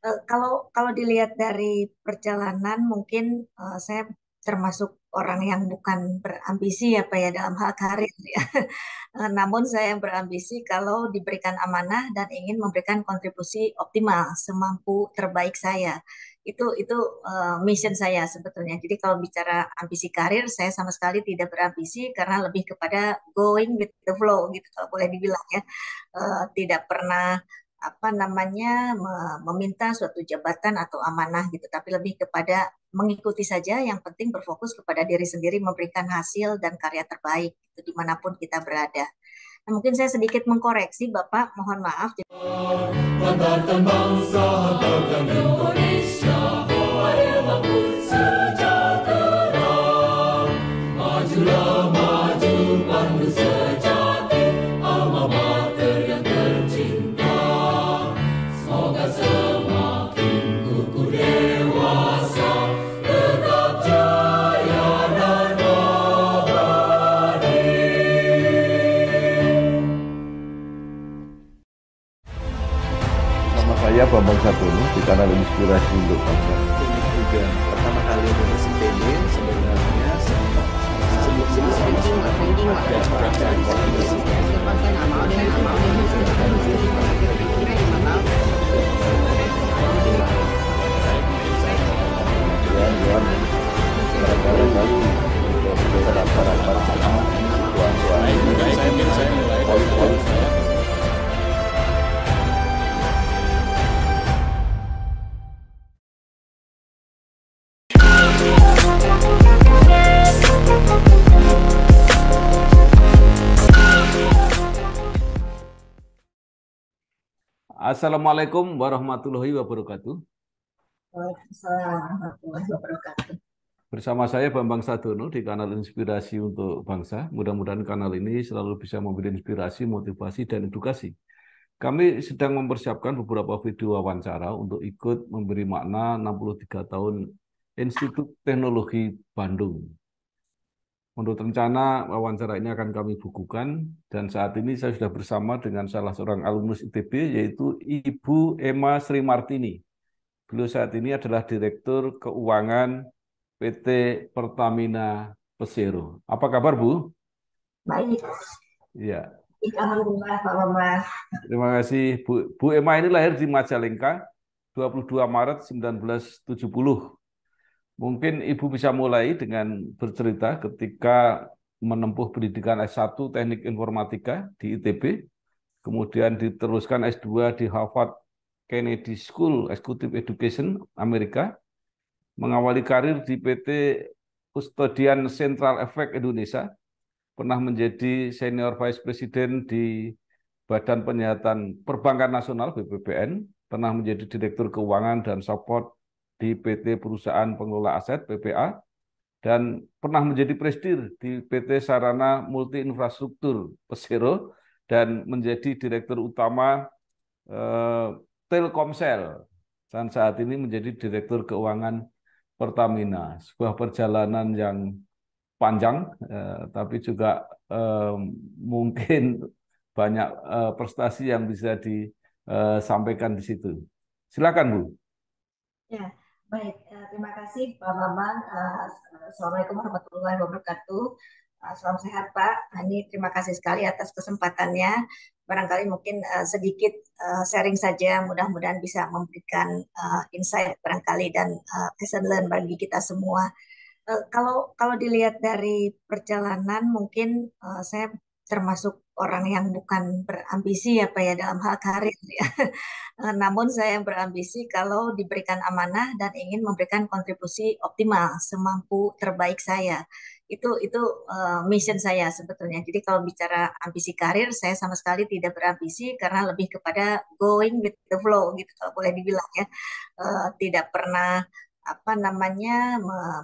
Kalau kalau dilihat dari perjalanan, mungkin saya termasuk orang yang bukan berambisi ya Pak ya dalam hal karir ya. Namun saya yang berambisi kalau diberikan amanah dan ingin memberikan kontribusi optimal semampu terbaik saya. Itu mission saya sebetulnya. Jadi kalau bicara ambisi karir, saya sama sekali tidak berambisi karena lebih kepada going with the flow gitu kalau boleh dibilang ya. Tidak pernah apa namanya meminta suatu jabatan atau amanah gitu, tapi lebih kepada mengikuti saja. Yang penting berfokus kepada diri sendiri, memberikan hasil dan karya terbaik gitu, dimanapun kita berada. Nah, mungkin saya sedikit mengkoreksi Bapak, mohon maaf. Banggakan bangsa, banggakan Indonesia, hari makmur sejahtera. Majulah maju, pandu sejati, alma mater yang tercinta. Semoga semakin kukuh dewasa, tetap jaya dan abadi. Sama saya Bambang Satono di kanal Inspirasi untuk Bangsa. Ini juga pertama kali nulis IPB sebenarnya Assalamualaikum warahmatullahi wabarakatuh. Waalaikumsalam warahmatullahi wabarakatuh. Bersama saya Bambang Sadono di kanal Inspirasi untuk Bangsa. Mudah-mudahan kanal ini selalu bisa memberi inspirasi, motivasi, dan edukasi. Kami sedang mempersiapkan beberapa video wawancara untuk ikut memberi makna 63 tahun Institut Teknologi Bandung. Menurut rencana, wawancara ini akan kami bukukan, dan saat ini saya sudah bersama dengan salah seorang alumnus ITB, yaitu Ibu Emma Sri Martini. Beliau saat ini adalah Direktur Keuangan PT Pertamina Persero. Apa kabar, Bu? Baik, Ya, alhamdulillah Pak Bambang. terima kasih. Bu Emma ini lahir di Majalengka, 22 Maret 1970. Mungkin Ibu bisa mulai dengan bercerita ketika menempuh pendidikan S1 Teknik Informatika di ITB, kemudian diteruskan S2 di Harvard Kennedy School Executive Education Amerika, mengawali karir di PT Custodian Central Efek Indonesia, pernah menjadi Senior Vice President di Badan Penyihatan Perbankan Nasional BPPN, pernah menjadi Direktur Keuangan dan Support di PT Perusahaan Pengelola Aset PPA, dan pernah menjadi presidir di PT Sarana Multi Infrastruktur Persero, dan menjadi Direktur Utama Telkomsel, dan saat ini menjadi Direktur Keuangan Pertamina. Sebuah perjalanan yang panjang, tapi juga mungkin banyak prestasi yang bisa disampaikan di situ. Silakan, Bu. Ya, baik. Terima kasih Pak Bambang. Assalamualaikum warahmatullahi wabarakatuh. Salam sehat Pak. Ini terima kasih sekali atas kesempatannya. Barangkali mungkin sedikit sharing saja, mudah-mudahan bisa memberikan insight barangkali dan lesson learn bagi kita semua. Kalau kalau dilihat dari perjalanan, mungkin saya termasuk orang yang bukan berambisi ya Pak ya dalam hal karir ya. Namun saya yang berambisi kalau diberikan amanah dan ingin memberikan kontribusi optimal semampu terbaik saya. Itu mission saya sebetulnya. Jadi kalau bicara ambisi karir, saya sama sekali tidak berambisi karena lebih kepada going with the flow gitu kalau boleh dibilang ya. Tidak pernah apa namanya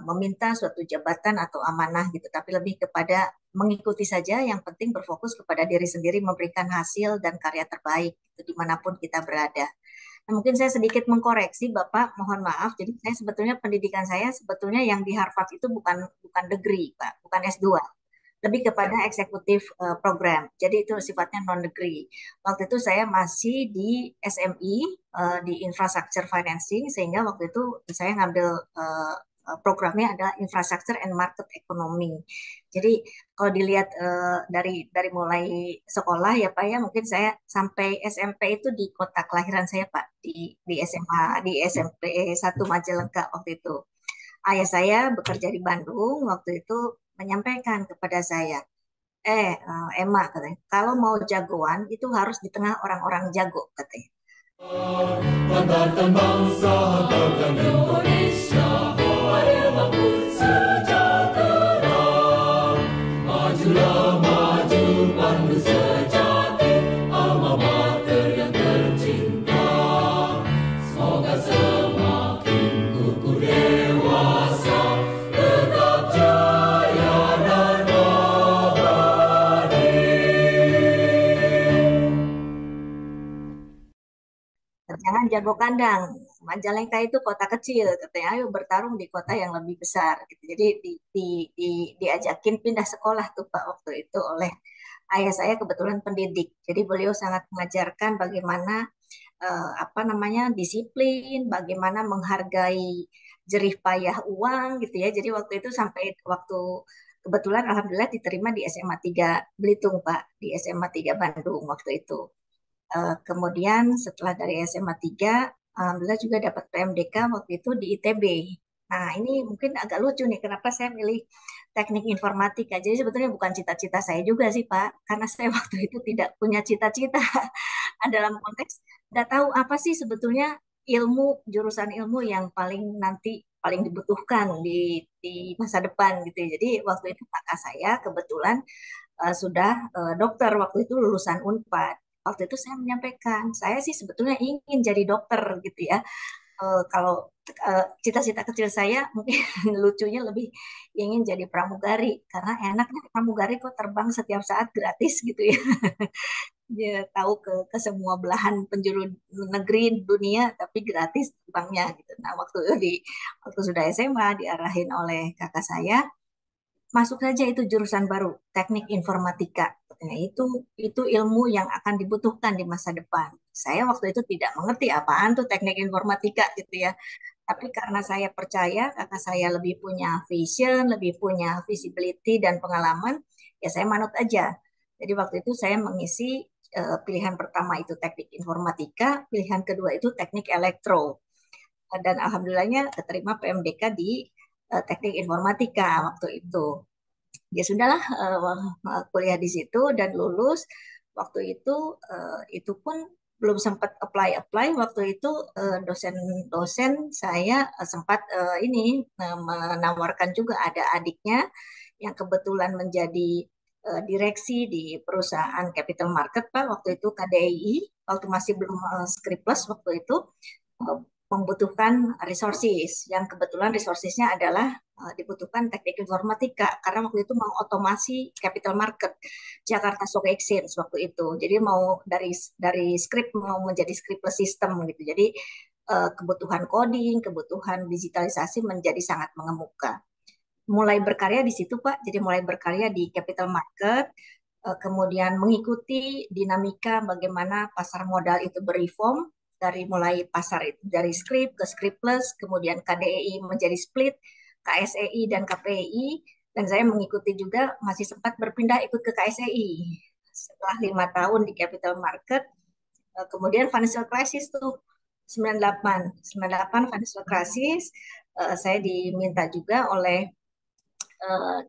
meminta suatu jabatan atau amanah gitu, tapi lebih kepada mengikuti saja. Yang penting berfokus kepada diri sendiri, memberikan hasil dan karya terbaik gitu, dimanapun kita berada. Nah, mungkin saya sedikit mengkoreksi Bapak, mohon maaf. Jadi saya sebetulnya pendidikan saya sebetulnya yang di Harvard itu bukan bukan degree Pak, bukan S2. lebih kepada eksekutif program. Jadi itu sifatnya non negeri. Waktu itu saya masih di SMI, di Infrastructure Financing, sehingga waktu itu saya ngambil programnya adalah Infrastructure and Market Economy. Jadi kalau dilihat dari mulai sekolah ya Pak ya, mungkin saya sampai SMP itu di kota kelahiran saya Pak, di SMA, di SMP 1 Majalengka waktu itu. Ayah saya bekerja di Bandung, waktu itu menyampaikan kepada saya, Emma katanya, kalau mau jagoan itu harus di tengah orang-orang jago katanya. Banggakan bangsa, banggakan Indonesia, hari makmur sejahtera. Majulah maju pandu sejati, alma mater yang tercinta. Semoga semakin kukuh dewasa, tetap jaya dan abadi. Jangan jago kandang. Majalengka itu kota kecil, katanya ayo bertarung di kota yang lebih besar. Gitu. Jadi diajakin pindah sekolah tuh Pak waktu itu oleh ayah saya kebetulan pendidik. Jadi beliau sangat mengajarkan bagaimana apa namanya disiplin, bagaimana menghargai jerih payah uang gitu ya. Jadi waktu itu sampai waktu kebetulan alhamdulillah diterima di SMA 3 Belitung Pak, di SMA 3 Bandung waktu itu. Kemudian setelah dari SMA 3, alhamdulillah juga dapat PMDK waktu itu di ITB. Nah, ini mungkin agak lucu nih, kenapa saya milih teknik informatika. Jadi sebetulnya bukan cita-cita saya juga sih, Pak. Karena saya waktu itu tidak punya cita-cita. Dalam konteks, nggak tahu apa sih sebetulnya jurusan ilmu yang paling dibutuhkan di masa depan gitu ya. Jadi waktu itu kakak saya kebetulan sudah dokter waktu itu lulusan Unpad. Waktu itu saya menyampaikan, saya sih sebetulnya ingin jadi dokter gitu ya. Kalau cita-cita kecil saya mungkin lucunya lebih ingin jadi pramugari karena enaknya pramugari kok terbang setiap saat gratis gitu ya. Dia tahu ke semua belahan penjuru negeri dunia tapi gratis terbangnya gitu. Nah, waktu sudah SMA diarahin oleh kakak saya masuk saja itu jurusan baru, teknik informatika. Nah, itu ilmu yang akan dibutuhkan di masa depan. Saya waktu itu tidak mengerti apaan tuh teknik informatika gitu ya. Tapi karena saya percaya kakak saya lebih punya vision, lebih punya visibility dan pengalaman, ya saya manut aja. Jadi waktu itu saya mengisi pilihan pertama itu teknik informatika, pilihan kedua itu teknik elektro. Dan alhamdulillahnya keterima PMDK di teknik informatika waktu itu. Ya sudahlah kuliah di situ dan lulus. Waktu itu pun belum sempat apply waktu itu dosen-dosen saya sempat menawarkan juga ada adiknya yang kebetulan menjadi direksi di perusahaan capital market Pak waktu itu KDI waktu masih belum Scriptless waktu itu eh, membutuhkan resources yang kebetulan resourcesnya adalah dibutuhkan teknik informatika karena waktu itu mau otomasi capital market Jakarta Stock Exchange waktu itu. Jadi mau dari script mau menjadi scriptless system gitu. Jadi kebutuhan coding, kebutuhan digitalisasi menjadi sangat mengemuka. Mulai berkarya di situ Pak. Jadi mulai berkarya di capital market, kemudian mengikuti dinamika bagaimana pasar modal itu bereform dari mulai pasar itu dari script ke scriptless, kemudian KDEI menjadi split, KSEI dan KPI, dan saya mengikuti juga masih sempat berpindah ikut ke KSEI setelah 5 tahun di capital market. Kemudian financial crisis tuh 98 financial crisis, saya diminta juga oleh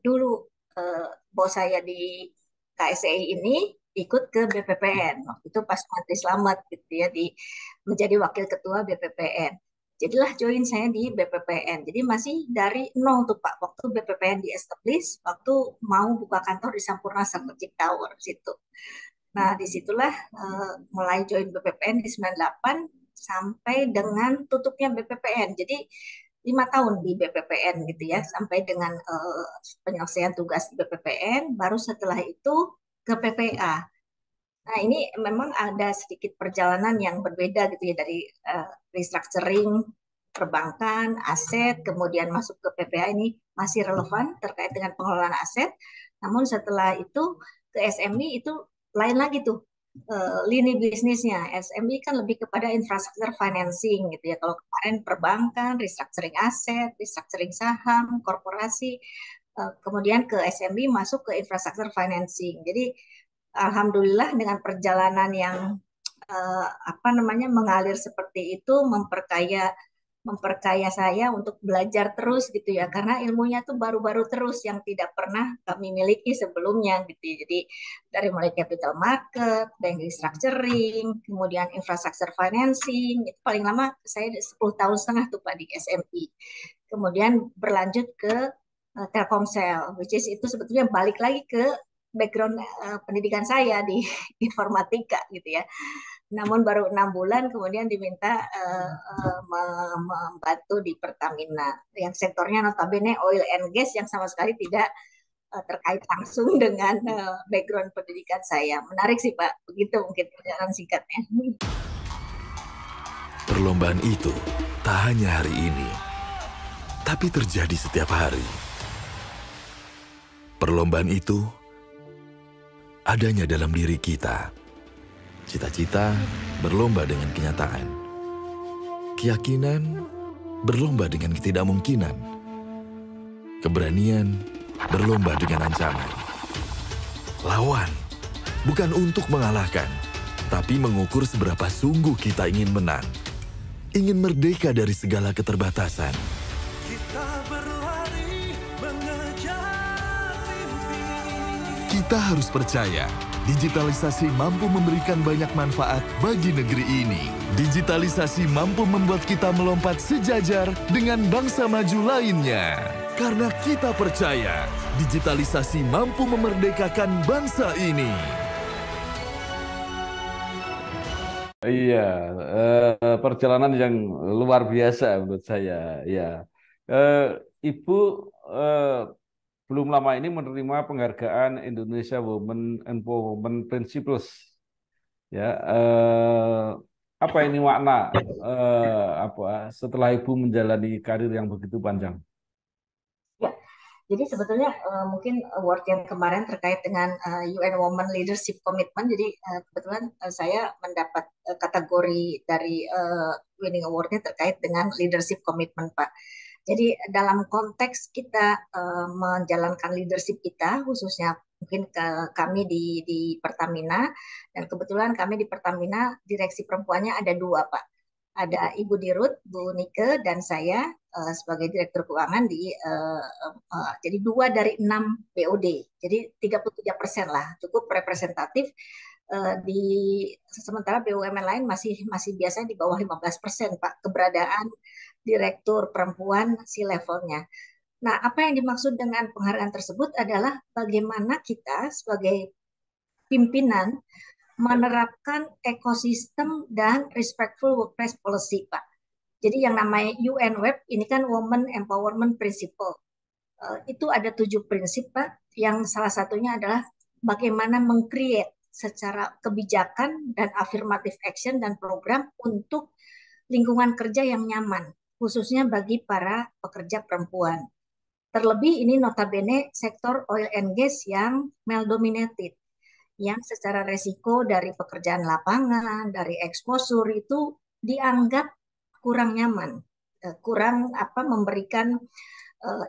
dulu bos saya di KSEI ini ikut ke BPPN. Waktu itu pas Menteri Slamet gitu ya menjadi wakil ketua BPPN. Jadilah join saya di BPPN. Jadi masih dari nol tuh Pak. Waktu BPPN di establish, waktu mau buka kantor di Sampurna Strategic Tower situ. Nah, disitulah mulai join BPPN di 98 sampai dengan tutupnya BPPN. Jadi 5 tahun di BPPN gitu ya, sampai dengan penyelesaian tugas di BPPN, baru setelah itu ke PPA. Nah, ini memang ada sedikit perjalanan yang berbeda gitu ya dari restructuring perbankan, aset, kemudian masuk ke PPA ini masih relevan terkait dengan pengelolaan aset. Namun setelah itu ke SME itu lain lagi tuh lini bisnisnya. SME kan lebih kepada infrastruktur financing gitu ya. Kalau kemarin perbankan, restructuring aset, restructuring saham, korporasi, kemudian ke SME masuk ke infrastruktur financing. Jadi alhamdulillah dengan perjalanan yang apa namanya mengalir seperti itu memperkaya saya untuk belajar terus gitu ya karena ilmunya tuh baru-baru terus yang tidak pernah kami miliki sebelumnya gitu ya. Jadi dari mulai capital market, bank restructuring, kemudian infrastructure financing itu paling lama saya 10 tahun setengah tuh Pak di SMI. Kemudian berlanjut ke Telkomsel, which is itu sebetulnya balik lagi ke background pendidikan saya di informatika gitu ya. Namun baru 6 bulan kemudian diminta membantu di Pertamina yang sektornya notabene oil and gas yang sama sekali tidak terkait langsung dengan background pendidikan saya. Menarik sih Pak, begitu mungkin perjalanan singkatnya. Perlombaan itu tak hanya hari ini, tapi terjadi setiap hari. Perlombaan itu adanya dalam diri kita. Cita-cita berlomba dengan kenyataan. Keyakinan berlomba dengan ketidakmungkinan. Keberanian berlomba dengan ancaman. Lawan bukan untuk mengalahkan, tapi mengukur seberapa sungguh kita ingin menang. Ingin merdeka dari segala keterbatasan. Kita berlari mengejar mimpi. Kita harus percaya, digitalisasi mampu memberikan banyak manfaat bagi negeri ini. Digitalisasi mampu membuat kita melompat sejajar dengan bangsa maju lainnya. Karena kita percaya, digitalisasi mampu memerdekakan bangsa ini. Iya, perjalanan yang luar biasa menurut saya. Ya, Ibu belum lama ini menerima penghargaan Indonesia Women Empowerment Principles. Ya, apa ini makna apa setelah Ibu menjalani karir yang begitu panjang? Ya, jadi sebetulnya mungkin award yang kemarin terkait dengan UN Women Leadership Commitment, jadi kebetulan saya mendapat kategori dari winning awardnya terkait dengan leadership commitment, Pak. Jadi dalam konteks kita menjalankan leadership kita, khususnya mungkin kami di Pertamina, dan kebetulan kami di Pertamina direksi perempuannya ada 2, Pak. Ada Ibu Dirut, Bu Nike, dan saya sebagai Direktur Keuangan jadi 2 dari 6 BOD. Jadi 33% lah, cukup representatif. Di sementara BUMN lain masih biasanya di bawah 15% Pak keberadaan direktur perempuan si levelnya. Nah, apa yang dimaksud dengan penghargaan tersebut adalah bagaimana kita sebagai pimpinan menerapkan ekosistem dan respectful workplace policy, Pak. Jadi yang namanya UN Web ini kan Women Empowerment Principle. Itu ada 7 prinsip, Pak, yang salah satunya adalah bagaimana meng-create secara kebijakan dan affirmative action dan program untuk lingkungan kerja yang nyaman, khususnya bagi para pekerja perempuan. Terlebih ini notabene sektor oil and gas yang male dominated, yang secara resiko dari pekerjaan lapangan, dari exposure itu dianggap kurang nyaman, kurang memberikan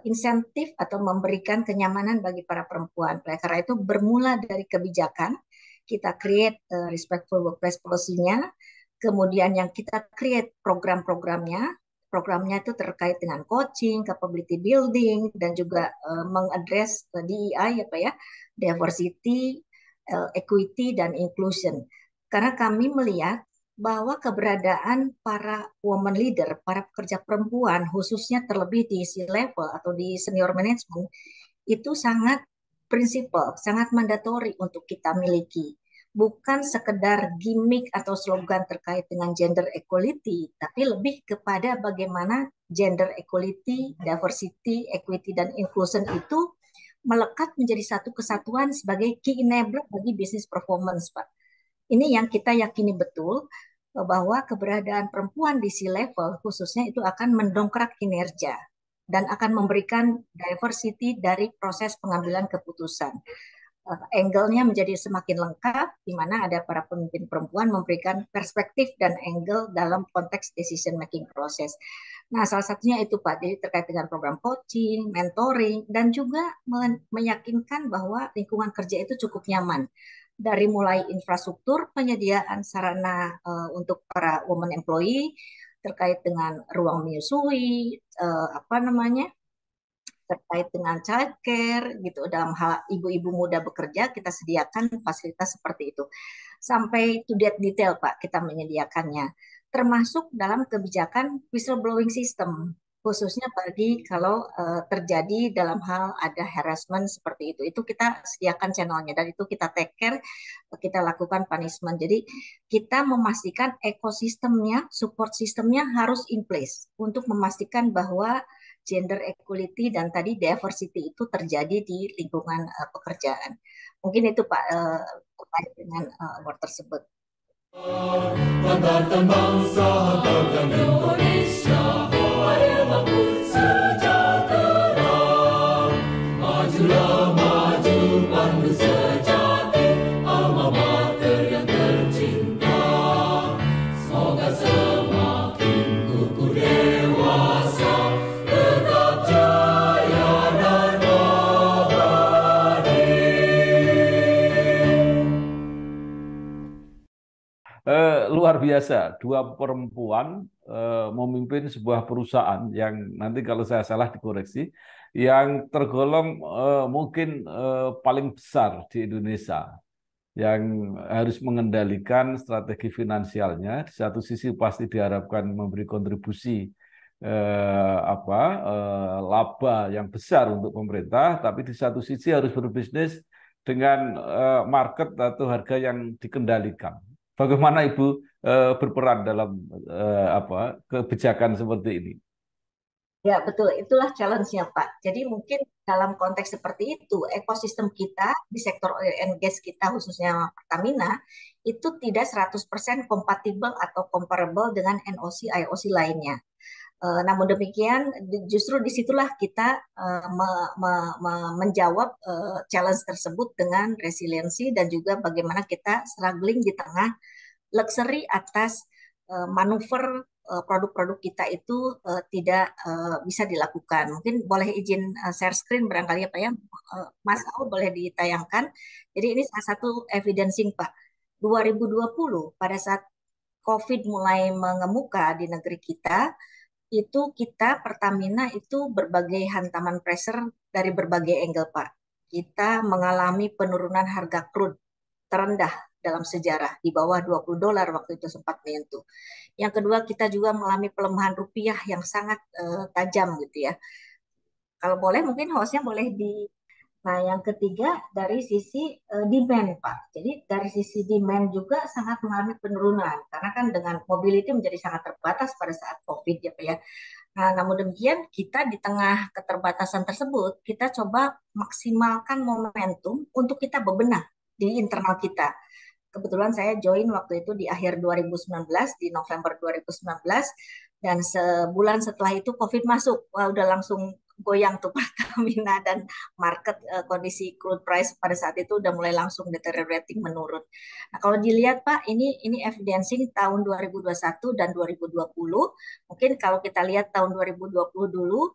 insentif atau memberikan kenyamanan bagi para perempuan. Karena itu bermula dari kebijakan, kita create respectful workplace policy-nya, kemudian yang kita create program-programnya itu terkait dengan coaching, capability building, dan juga mengadres DEI diversity, equity, dan inclusion. Karena kami melihat bahwa keberadaan para woman leader, para pekerja perempuan, khususnya terlebih di C-level atau di senior management, itu sangat prinsipal, sangat mandatori untuk kita miliki. Bukan sekedar gimmick atau slogan terkait dengan gender equality, tapi lebih kepada bagaimana gender equality, diversity, equity, dan inclusion itu melekat menjadi satu kesatuan sebagai key enabler bagi bisnis performance, Pak. Ini yang kita yakini betul bahwa keberadaan perempuan di C-level khususnya itu akan mendongkrak kinerja. dan akan memberikan diversity dari proses pengambilan keputusan. Angle-nya menjadi semakin lengkap, di mana ada para pemimpin perempuan memberikan perspektif dan angle dalam konteks decision making proses. Nah, salah satunya itu Pak, jadi terkait dengan program coaching, mentoring, dan juga meyakinkan bahwa lingkungan kerja itu cukup nyaman. Dari mulai infrastruktur, penyediaan sarana untuk para women employee, terkait dengan ruang menyusui, apa namanya, terkait dengan childcare gitu dalam hal ibu-ibu muda bekerja kita sediakan fasilitas seperti itu sampai to that detail Pak kita menyediakannya termasuk dalam kebijakan whistleblowing system khususnya bagi kalau terjadi dalam hal ada harassment seperti itu kita sediakan channelnya dan itu kita take care kita lakukan punishment jadi kita memastikan ekosistemnya support sistemnya harus in place untuk memastikan bahwa gender equality dan tadi diversity itu terjadi di lingkungan pekerjaan. Mungkin itu Pak terkait dengan award tersebut. Banggakan bangsa, banggakan Indonesia, hari makmur sejahtera. Majulah maju pandu sejati, alma mater yang tercinta. Semoga semakin kukuh dewasa, tetap jaya dan abadi. Luar biasa, dua perempuan memimpin sebuah perusahaan yang nanti kalau saya salah dikoreksi, yang tergolong mungkin paling besar di Indonesia, yang harus mengendalikan strategi finansialnya. Di satu sisi pasti diharapkan memberi kontribusi laba yang besar untuk pemerintah, tapi di satu sisi harus berbisnis dengan market atau harga yang dikendalikan. Bagaimana Ibu berperan dalam kebijakan seperti ini? Ya, betul. Itulah challenge-nya, Pak. Jadi mungkin dalam konteks seperti itu, ekosistem kita di sektor oil and gas kita, khususnya Pertamina, itu tidak 100% kompatibel atau comparable dengan NOC, IOC lainnya. Namun demikian, justru disitulah kita menjawab challenge tersebut dengan resiliensi dan juga bagaimana kita struggling di tengah luxury atas manuver produk-produk kita itu tidak bisa dilakukan. Mungkin boleh izin share screen barangkali ya Pak ya. Mas Aul boleh ditayangkan. Jadi ini salah satu evidencing Pak. 2020 pada saat COVID mulai mengemuka di negeri kita, itu kita Pertamina itu berbagai hantaman pressure dari berbagai angle Pak. Kita mengalami penurunan harga crude terendah dalam sejarah di bawah $20 waktu itu sempat menyentuh. Yang kedua kita juga mengalami pelemahan rupiah yang sangat tajam gitu ya. Kalau boleh mungkin hostnya boleh di. Nah, yang ketiga dari sisi demand, Pak. Jadi dari sisi demand juga sangat mengalami penurunan karena kan dengan mobility menjadi sangat terbatas pada saat COVID ya, Pak ya. Nah, namun demikian kita di tengah keterbatasan tersebut, kita coba maksimalkan momentum untuk kita bebenah di internal kita. Kebetulan saya join waktu itu di akhir 2019, di November 2019, dan sebulan setelah itu COVID masuk. Wah, udah langsung goyang tuh Pertamina dan market kondisi crude price pada saat itu udah mulai langsung deteriorating menurun. Nah, kalau dilihat Pak, ini evidencing tahun 2021 dan 2020. Mungkin kalau kita lihat tahun 2020 dulu,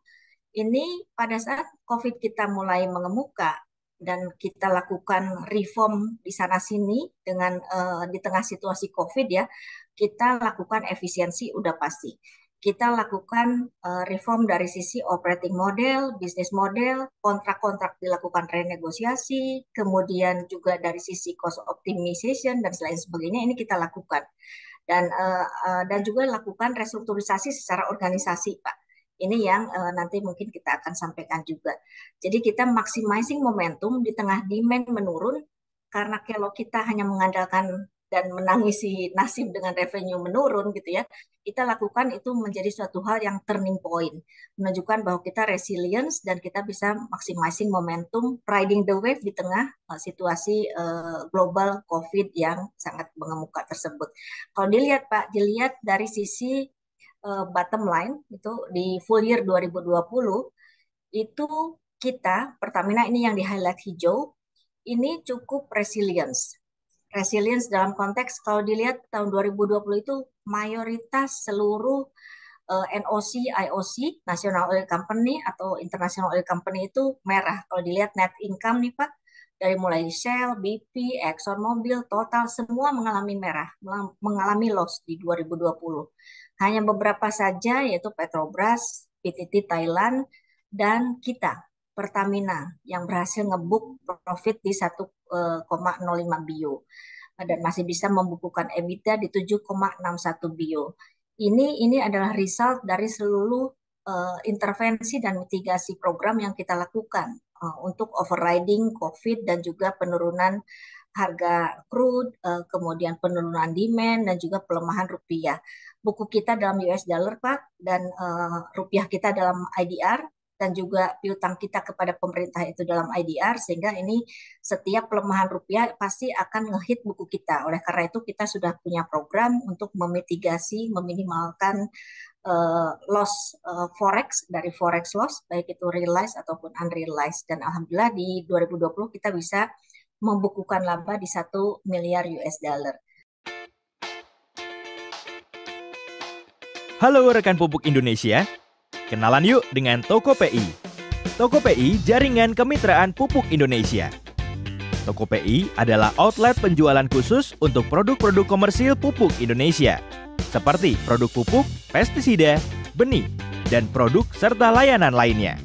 ini pada saat COVID kita mulai mengemuka dan kita lakukan reform di sana sini dengan di tengah situasi COVID ya, kita lakukan efisiensi udah pasti. Kita lakukan reform dari sisi operating model, bisnis model, kontrak-kontrak dilakukan renegosiasi, kemudian juga dari sisi cost optimization dan lain sebagainya ini kita lakukan. Dan juga lakukan restrukturisasi secara organisasi, Pak. Ini yang nanti mungkin kita akan sampaikan juga. Jadi kita maximizing momentum di tengah demand menurun, karena kalau kita hanya mengandalkan dan menangisi nasib dengan revenue menurun gitu ya, kita lakukan itu menjadi suatu hal yang turning point, menunjukkan bahwa kita resilience dan kita bisa maximizing momentum, riding the wave di tengah situasi global COVID yang sangat mengemuka tersebut. Kalau dilihat Pak, dilihat dari sisi bottom line itu di full year 2020 itu kita Pertamina ini yang di highlight hijau ini cukup resilience. Resilience dalam konteks kalau dilihat tahun 2020 itu mayoritas seluruh NOC, IOC, National Oil Company atau International Oil Company itu merah. Kalau dilihat net income nih Pak, dari mulai Shell, BP, ExxonMobil, Total semua mengalami merah, mengalami loss di 2020. Hanya beberapa saja yaitu Petrobras, PTT Thailand, dan kita Pertamina yang berhasil ngebuk profit di 1,05 bio dan masih bisa membukukan EBITDA di 7,61 bio. Ini adalah result dari seluruh intervensi dan mitigasi program yang kita lakukan untuk overriding COVID dan juga penurunan harga crude, kemudian penurunan demand dan juga pelemahan rupiah. Buku kita dalam US dollar Pak dan rupiah kita dalam IDR dan juga piutang kita kepada pemerintah itu dalam IDR sehingga ini setiap pelemahan rupiah pasti akan ngehit buku kita. Oleh karena itu kita sudah punya program untuk memitigasi, meminimalkan loss forex dari forex loss baik itu realized ataupun unrealized dan alhamdulillah di 2020 kita bisa membukukan laba di 1 miliar US dollar. Halo rekan pupuk Indonesia, kenalan yuk dengan Tokope'i. Tokope'i jaringan kemitraan pupuk Indonesia. Tokope'i adalah outlet penjualan khusus untuk produk-produk komersil pupuk Indonesia, seperti produk pupuk, pestisida, benih, dan produk serta layanan lainnya.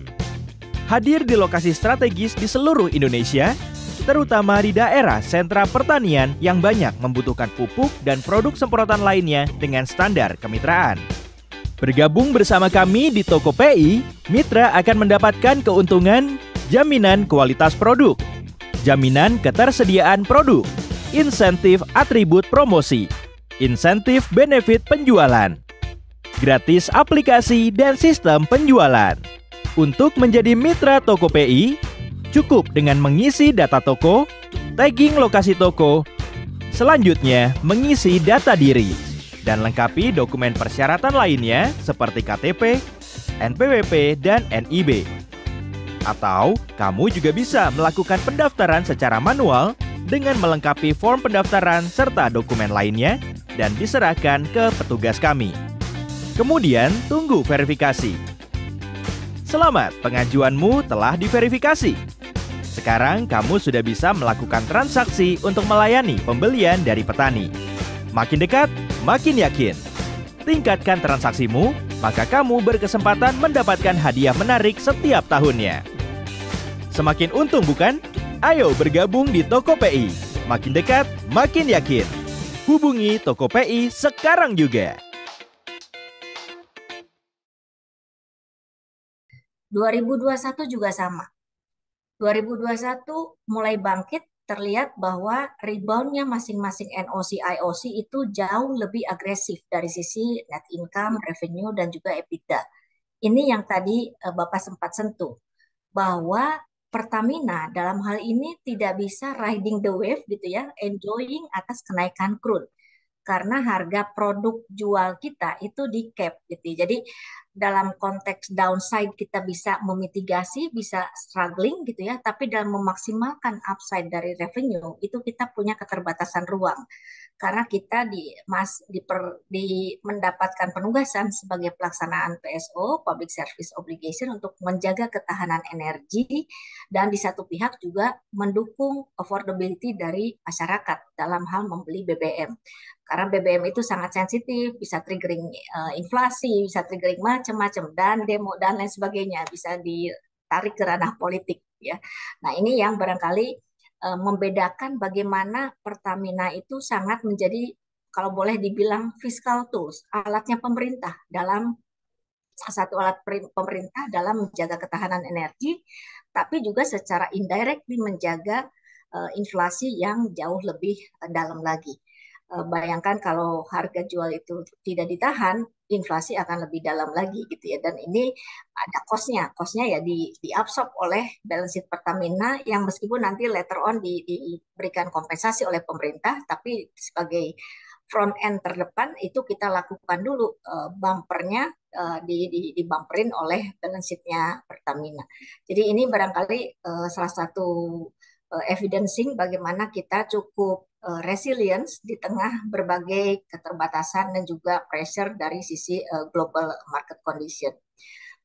Hadir di lokasi strategis di seluruh Indonesia, terutama di daerah sentra pertanian yang banyak membutuhkan pupuk dan produk semprotan lainnya dengan standar kemitraan. Bergabung bersama kami di Tokope'i, mitra akan mendapatkan keuntungan jaminan kualitas produk, jaminan ketersediaan produk, insentif atribut promosi, insentif benefit penjualan, gratis aplikasi dan sistem penjualan. Untuk menjadi mitra Tokope'i, cukup dengan mengisi data toko, tagging lokasi toko, selanjutnya mengisi data diri, dan lengkapi dokumen persyaratan lainnya seperti KTP, NPWP, dan NIB. Atau kamu juga bisa melakukan pendaftaran secara manual dengan melengkapi form pendaftaran serta dokumen lainnya dan diserahkan ke petugas kami. Kemudian tunggu verifikasi. Selamat, pengajuanmu telah diverifikasi. Sekarang kamu sudah bisa melakukan transaksi untuk melayani pembelian dari petani. Makin dekat, makin yakin. Tingkatkan transaksimu, maka kamu berkesempatan mendapatkan hadiah menarik setiap tahunnya. Semakin untung bukan? Ayo bergabung di Tokope'i. Makin dekat, makin yakin. Hubungi Tokope'i sekarang juga. 2021 juga sama. 2021 mulai bangkit, terlihat bahwa reboundnya masing-masing NOC, IOC itu jauh lebih agresif dari sisi net income, revenue, dan juga EBITDA. Ini yang tadi Bapak sempat sentuh, bahwa Pertamina dalam hal ini tidak bisa riding the wave gitu ya, enjoying atas kenaikan crude. Karena harga produk jual kita itu di cap gitu. Jadi dalam konteks downside kita bisa memitigasi, bisa struggling gitu ya, tapi dalam memaksimalkan upside dari revenue itu kita punya keterbatasan ruang. Karena kita mendapatkan penugasan sebagai pelaksanaan PSO, Public Service Obligation, untuk menjaga ketahanan energi dan di satu pihak juga mendukung affordability dari masyarakat dalam hal membeli BBM. Karena BBM itu sangat sensitif, bisa triggering inflasi, bisa triggering macam-macam, dan demo dan lain sebagainya, bisa ditarik ke ranah politik ya. Nah ini yang barangkali membedakan bagaimana Pertamina itu sangat menjadi, kalau boleh dibilang, fiscal tools, alatnya pemerintah dalam salah satu alat pemerintah dalam menjaga ketahanan energi, tapi juga secara indirect menjaga inflasi yang jauh lebih dalam lagi. Bayangkan kalau harga jual itu tidak ditahan, inflasi akan lebih dalam lagi gitu ya. Dan ini ada cost-nya ya diabsorb oleh balance sheet Pertamina yang meskipun nanti later on diberikan kompensasi oleh pemerintah, tapi sebagai front end terdepan itu kita lakukan dulu bumpernya dibumperin oleh balance sheet-nya Pertamina. Jadi ini barangkali salah satu evidencing bagaimana kita cukup resilience di tengah berbagai keterbatasan dan juga pressure dari sisi global market condition.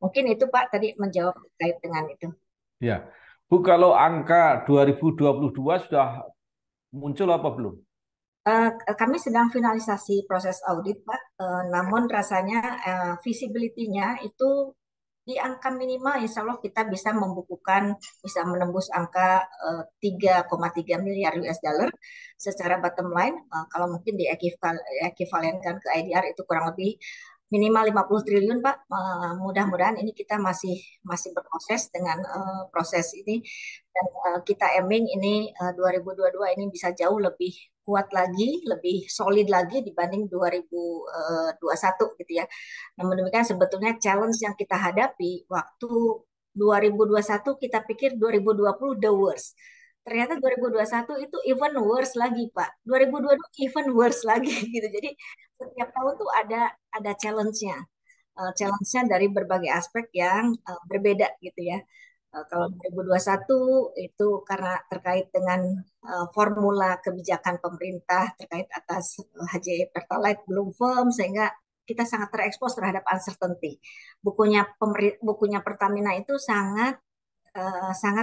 Mungkin itu Pak tadi menjawab terkait dengan itu. Ya, Bu, kalau angka 2022 sudah muncul apa belum? Kami sedang finalisasi proses audit, Pak. Namun rasanya visibility-nya itu di angka minimal, insya Allah kita bisa bisa menembus angka 3,3 miliar US dollar secara bottom line. Kalau mungkin ekivalenkan ke IDR itu kurang lebih minimal 50 triliun, Pak. Mudah-mudahan ini kita masih berproses dengan proses ini dan kita aiming ini 2022 ini bisa jauh lebih kuat lagi, lebih solid lagi dibanding 2021 gitu ya. Namun demikian sebetulnya challenge yang kita hadapi waktu 2021 kita pikir 2020 the worst. Ternyata 2021 itu even worse lagi, Pak. 2022 even worse lagi gitu. Jadi setiap tahun tuh ada challenge-nya. Challenge-nya dari berbagai aspek yang berbeda gitu ya. Kalau 2021 itu karena terkait dengan formula kebijakan pemerintah terkait atas HJ Pertalite belum firm sehingga kita sangat terekspos terhadap uncertainty. Bukunya Pertamina itu sangat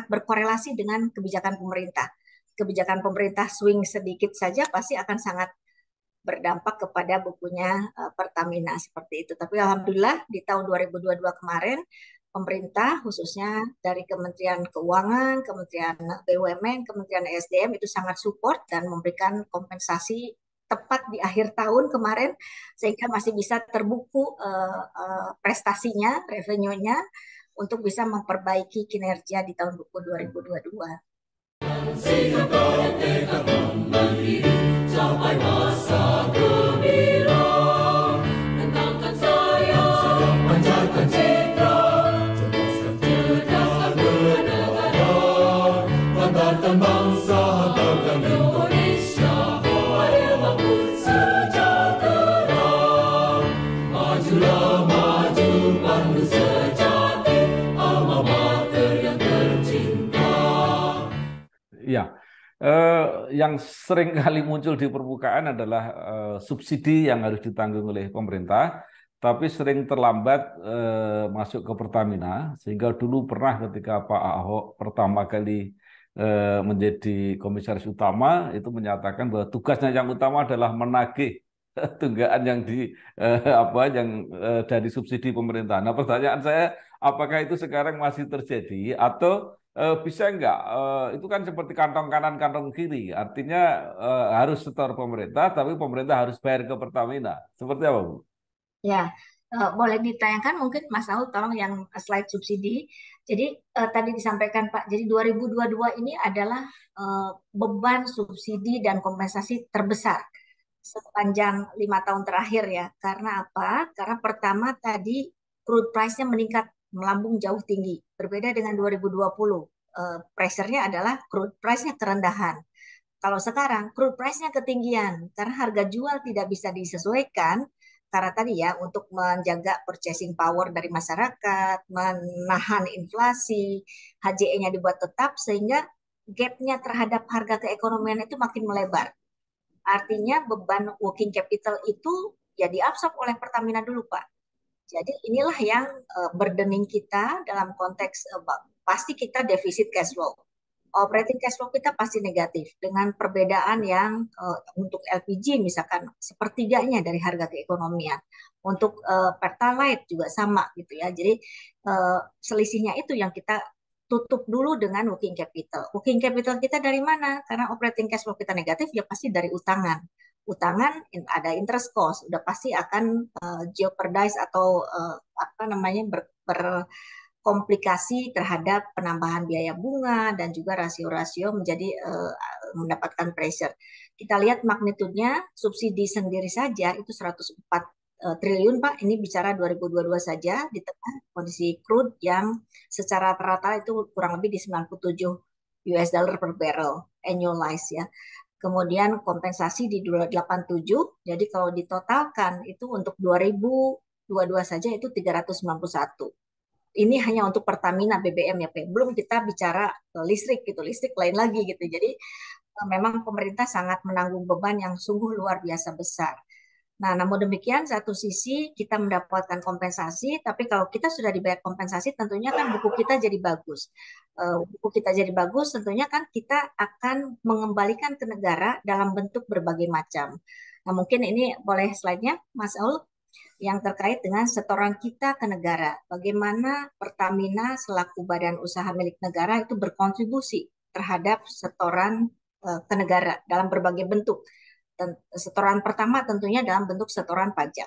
berkorelasi dengan kebijakan pemerintah. Kebijakan pemerintah swing sedikit saja pasti akan sangat berdampak kepada bukunya Pertamina seperti itu. Tapi alhamdulillah di tahun 2022 kemarin pemerintah khususnya dari Kementerian Keuangan, Kementerian BUMN, Kementerian ESDM itu sangat support dan memberikan kompensasi tepat di akhir tahun kemarin sehingga masih bisa terbuku prestasinya, revenue-nya untuk bisa memperbaiki kinerja di tahun buku 2022. Sampai masa gemilang, tentangkan sayang, panjatkan citra, cerdaskan negara, antarkan bangsa, hantarkan Indonesia, adil makmur sejahtera. Majulah maju pandu sejati, alma mater yang tercinta. Ya. Yang sering kali muncul di permukaan adalah subsidi yang harus ditanggung oleh pemerintah, tapi sering terlambat masuk ke Pertamina, sehingga dulu pernah ketika Pak Ahok pertama kali menjadi komisaris utama, itu menyatakan bahwa tugasnya yang utama adalah menagih tunggakan yang dari subsidi pemerintah. Nah, pertanyaan saya, apakah itu sekarang masih terjadi atau bisa enggak? Itu kan seperti kantong kanan, kantong kiri. Artinya harus setor pemerintah, tapi pemerintah harus bayar ke Pertamina. Seperti apa, Bu? Ya, boleh ditayangkan mungkin Mas Aul tolong yang slide subsidi. Jadi tadi disampaikan Pak, jadi 2022 ini adalah beban subsidi dan kompensasi terbesar sepanjang 5 tahun terakhir ya. Karena apa? Karena pertama tadi crude price-nya meningkat melambung jauh tinggi. Berbeda dengan 2020, pressure-nya adalah crude price-nya kerendahan. Kalau sekarang crude price-nya ketinggian karena harga jual tidak bisa disesuaikan karena tadi ya untuk menjaga purchasing power dari masyarakat, menahan inflasi, HJE-nya dibuat tetap sehingga gap-nya terhadap harga keekonomian itu makin melebar. Artinya beban working capital itu ya diabsorb oleh Pertamina dulu, Pak. Jadi inilah yang burdening kita dalam konteks pasti kita defisit cash flow. Operating cash flow kita pasti negatif dengan perbedaan yang untuk LPG misalkan sepertiganya dari harga keekonomian. Untuk Pertalite juga sama gitu ya. Jadi selisihnya itu yang kita tutup dulu dengan working capital. Working capital kita dari mana? Karena operating cash flow kita negatif ya pasti dari utangan. Utangan ada interest cost, udah pasti akan jeopardize atau berkomplikasi terhadap penambahan biaya bunga dan juga rasio-rasio menjadi mendapatkan pressure. Kita lihat magnitudenya subsidi sendiri saja itu 104 triliun Pak, ini bicara 2022 saja di tengah kondisi crude yang secara rata-rata itu kurang lebih di 97 US dollar per barrel annualized ya. kemudian kompensasi di 287. Jadi kalau ditotalkan itu untuk 2022 saja itu 391. Ini hanya untuk Pertamina BBM ya, Pak. Belum kita bicara listrik gitu, listrik lain lagi gitu. Jadi memang pemerintah sangat menanggung beban yang sungguh luar biasa besar. Nah, namun demikian satu sisi kita mendapatkan kompensasi, tapi kalau kita sudah dibayar kompensasi tentunya kan buku kita jadi bagus. Buku kita jadi bagus tentunya kan kita akan mengembalikan ke negara dalam bentuk berbagai macam. Nah, mungkin ini boleh slide-nya, Mas Aul, yang terkait dengan setoran kita ke negara. Bagaimana Pertamina selaku badan usaha milik negara itu berkontribusi terhadap setoran ke negara dalam berbagai bentuk. Setoran pertama tentunya dalam bentuk setoran pajak.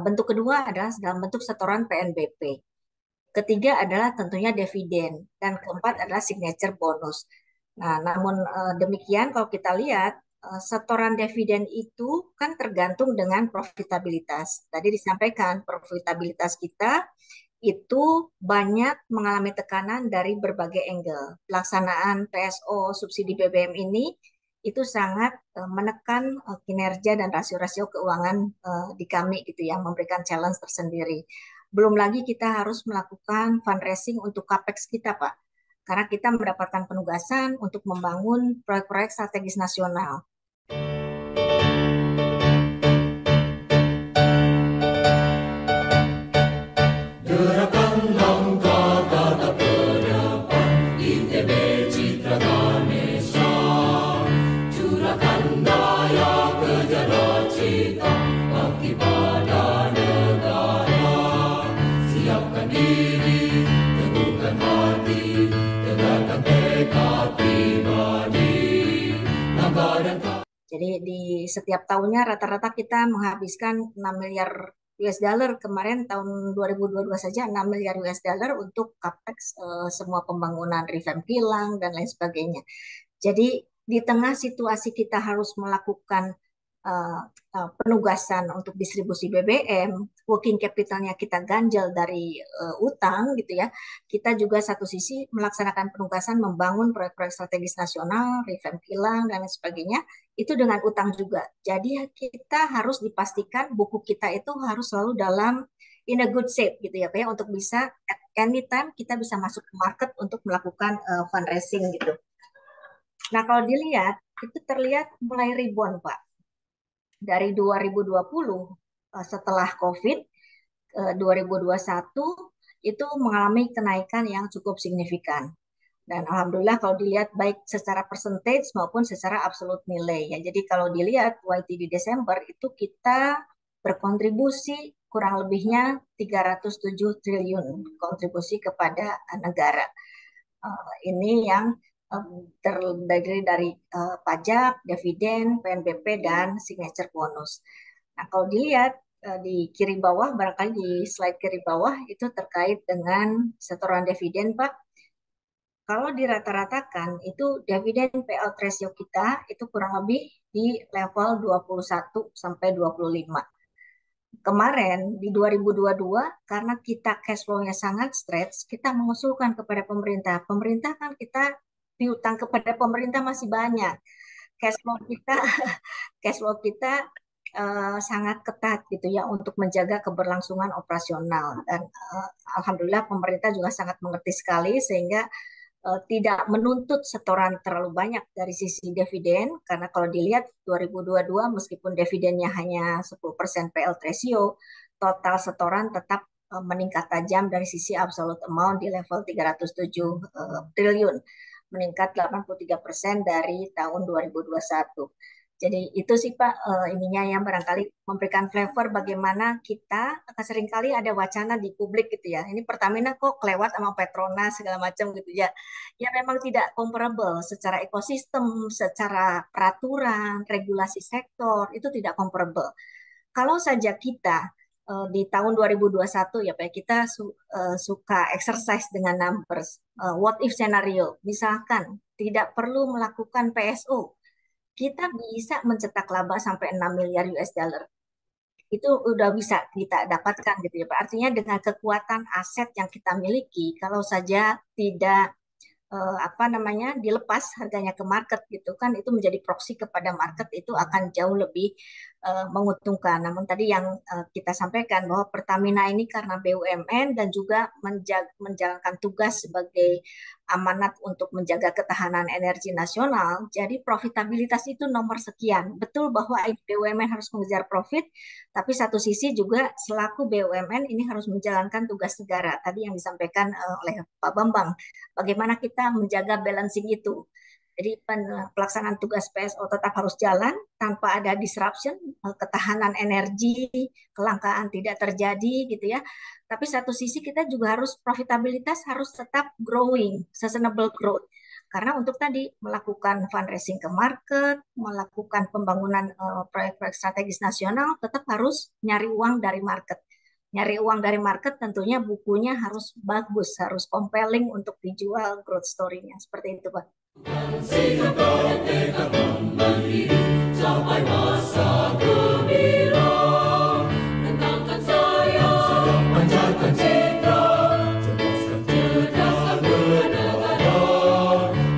Bentuk kedua adalah dalam bentuk setoran PNBP. Ketiga adalah tentunya dividen. Dan keempat adalah signature bonus. Nah, namun demikian kalau kita lihat setoran dividen itu kan tergantung dengan profitabilitas. Tadi disampaikan profitabilitas kita itu banyak mengalami tekanan dari berbagai angle. Pelaksanaan PSO subsidi BBM ini itu sangat menekan kinerja dan rasio-rasio keuangan di kami gitu ya, memberikan challenge tersendiri. Belum lagi kita harus melakukan fundraising untuk capex kita, Pak. Karena kita mendapatkan penugasan untuk membangun proyek-proyek strategis nasional. Gerakan langkah tatap ke depan, ITB Citra Ganesha. Curahkan daya kejar cita, bakti pada negara. Siapkan diri, teguhkan hati, tegakkan tekad pribadi. Langkah dan Jadi di setiap tahunnya rata-rata kita menghabiskan 6 miliar US dollar. Kemarin tahun 2022 saja 6 miliar US dollar untuk capex semua pembangunan revamp kilang dan lain sebagainya. Jadi di tengah situasi kita harus melakukan penugasan untuk distribusi BBM, working capitalnya kita ganjel dari utang gitu ya. Kita juga satu sisi melaksanakan penugasan membangun proyek-proyek strategis nasional, revamp kilang dan lain sebagainya, itu dengan utang juga. Jadi kita harus dipastikan buku kita itu harus selalu dalam in a good shape gitu ya Pak ya, untuk bisa at anytime kita bisa masuk ke market untuk melakukan fundraising gitu. Nah, kalau dilihat itu terlihat mulai rebound Pak. Dari 2020 setelah COVID 2021 itu mengalami kenaikan yang cukup signifikan. Dan alhamdulillah kalau dilihat baik secara percentage maupun secara absolut nilai ya. Jadi kalau dilihat YTD Desember itu kita berkontribusi kurang lebihnya 307 triliun kontribusi kepada negara. Ini yang terdiri dari pajak, dividen, PNBP, dan signature bonus. Nah, kalau dilihat di kiri bawah, barangkali di slide kiri bawah itu terkait dengan setoran dividen, Pak. Kalau dirata-ratakan, itu dividen payout ratio kita itu kurang lebih di level 21 sampai 25. Kemarin di 2022 karena kita cash flow-nya sangat stretch, kita mengusulkan kepada pemerintah. Pemerintah kan kita piutang kepada pemerintah masih banyak. Cash flow kita cash flow kita sangat ketat gitu ya untuk menjaga keberlangsungan operasional dan alhamdulillah pemerintah juga sangat mengerti sekali sehingga tidak menuntut setoran terlalu banyak dari sisi dividen karena kalau dilihat 2022 meskipun dividennya hanya 10% payout ratio, total setoran tetap meningkat tajam dari sisi absolute amount di level 307 triliun, meningkat 83% dari tahun 2021. Jadi itu sih Pak ininya yang barangkali memberikan flavor bagaimana kita seringkali ada wacana di publik gitu ya. Ini Pertamina kok kelewat sama Petronas segala macam gitu ya. Ya memang tidak comparable secara ekosistem, secara peraturan, regulasi sektor itu tidak comparable. Kalau saja kita di tahun 2021 ya Pak kita suka exercise dengan numbers. What if scenario? Misalkan tidak perlu melakukan PSO kita bisa mencetak laba sampai 6 miliar US dollar. Itu udah bisa kita dapatkan gitu ya Pak. Artinya dengan kekuatan aset yang kita miliki, kalau saja tidak apa namanya dilepas harganya ke market gitu kan, itu menjadi proksi kepada market, itu akan jauh lebih menguntungkan. Namun tadi yang kita sampaikan bahwa Pertamina ini karena BUMN dan juga menjalankan tugas sebagai amanat untuk menjaga ketahanan energi nasional, jadi profitabilitas itu nomor sekian. Betul bahwa BUMN harus mengejar profit, tapi satu sisi juga selaku BUMN ini harus menjalankan tugas negara. Tadi yang disampaikan oleh Pak Bambang, bagaimana kita menjaga balancing itu. Jadi pelaksanaan tugas PSO tetap harus jalan tanpa ada disruption, ketahanan energi, kelangkaan tidak terjadi gitu ya. Tapi satu sisi kita juga harus profitabilitas harus tetap growing, sustainable growth. Karena untuk tadi melakukan fundraising ke market, melakukan pembangunan proyek-proyek strategis nasional, tetap harus nyari uang dari market. Nyari uang dari market tentunya bukunya harus bagus, harus compelling untuk dijual growth story-nya. Seperti itu, Pak. Sampai masa gemilang, tentangkan sayang, pancarkan citra, cerdaskan bernegara,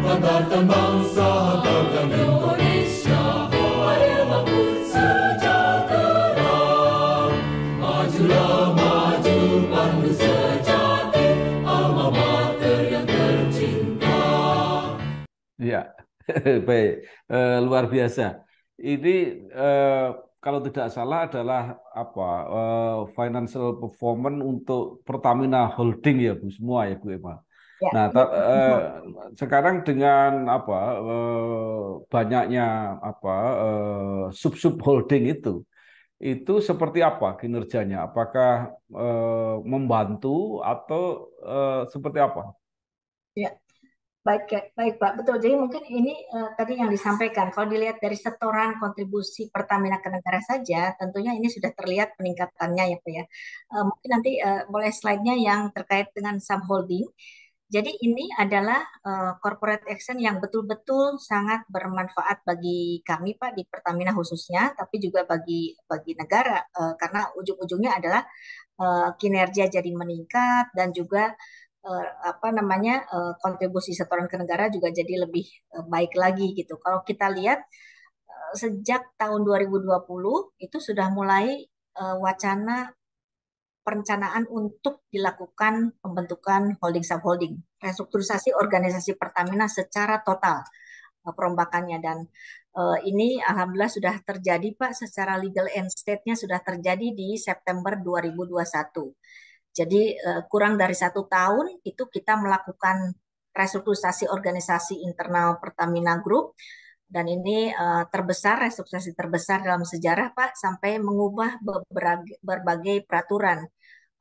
banggakan bangsa, banggakan Indonesia, adil makmur sejahtera. Majulah maju, pandu sejati, alma mater yang tercinta. Ya, baik, luar biasa. Ini kalau tidak salah adalah apa financial performance untuk Pertamina Holding ya Bu semua ya Bu Emma. Ya, Nah, ya. sekarang dengan apa banyaknya apa sub-sub holding itu seperti apa kinerjanya? Apakah membantu atau seperti apa? Ya. Baik, baik Pak, betul. Jadi mungkin ini tadi yang disampaikan, kalau dilihat dari setoran kontribusi Pertamina ke negara saja, tentunya ini sudah terlihat peningkatannya ya Pak ya. Mungkin nanti boleh slide-nya yang terkait dengan subholding. Jadi ini adalah corporate action yang betul-betul sangat bermanfaat bagi kami Pak di Pertamina khususnya, tapi juga bagi negara karena ujung-ujungnya adalah kinerja jadi meningkat dan juga apa namanya kontribusi setoran ke negara juga jadi lebih baik lagi gitu. Kalau kita lihat sejak tahun 2020 itu sudah mulai wacana perencanaan untuk dilakukan pembentukan holding subholding, restrukturisasi organisasi Pertamina secara total perombakannya dan ini alhamdulillah sudah terjadi Pak secara legal end state-nya sudah terjadi di September 2021. Jadi kurang dari 1 tahun itu kita melakukan restrukturisasi organisasi internal Pertamina Group dan ini restrukturisasi terbesar dalam sejarah Pak sampai mengubah berbagai peraturan.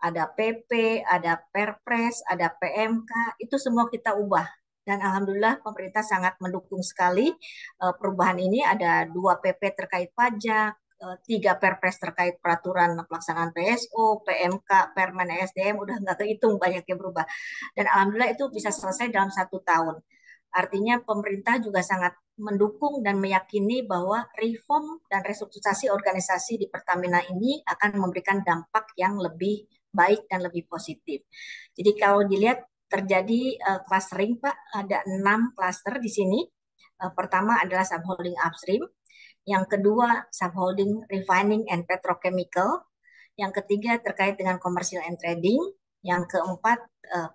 Ada PP, ada Perpres, ada PMK, itu semua kita ubah. Dan alhamdulillah pemerintah sangat mendukung sekali perubahan ini. Ada 2 PP terkait pajak, 3 Perpres terkait peraturan pelaksanaan PSO, PMK, Permen SDM, udah nggak kehitung banyaknya berubah. Dan alhamdulillah itu bisa selesai dalam 1 tahun. Artinya pemerintah juga sangat mendukung dan meyakini bahwa reform dan restrukturisasi organisasi di Pertamina ini akan memberikan dampak yang lebih baik dan lebih positif. Jadi kalau dilihat terjadi clustering Pak, ada 6 cluster di sini. Pertama adalah subholding upstream, yang kedua subholding refining and petrochemical, yang ketiga terkait dengan commercial and trading, yang keempat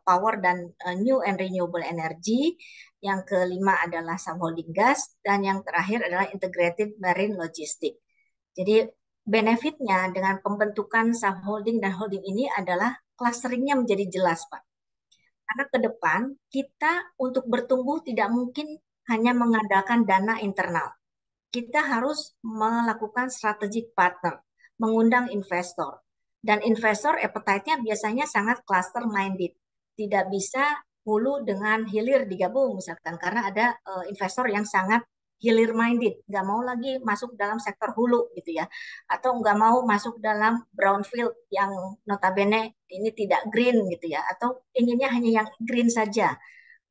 power dan new and renewable energy, yang kelima adalah subholding gas, dan yang terakhir adalah integrated marine logistic. Jadi benefitnya dengan pembentukan subholding dan holding ini adalah clusteringnya menjadi jelas Pak. Karena ke depan kita untuk bertumbuh tidak mungkin hanya mengandalkan dana internal. Kita harus melakukan strategic partner, mengundang investor. Dan investor appetite-nya biasanya sangat cluster minded. Tidak bisa hulu dengan hilir digabung misalkan, karena ada investor yang sangat hilir minded, nggak mau lagi masuk dalam sektor hulu gitu ya, atau nggak mau masuk dalam brownfield yang notabene ini tidak green gitu ya, atau inginnya hanya yang green saja.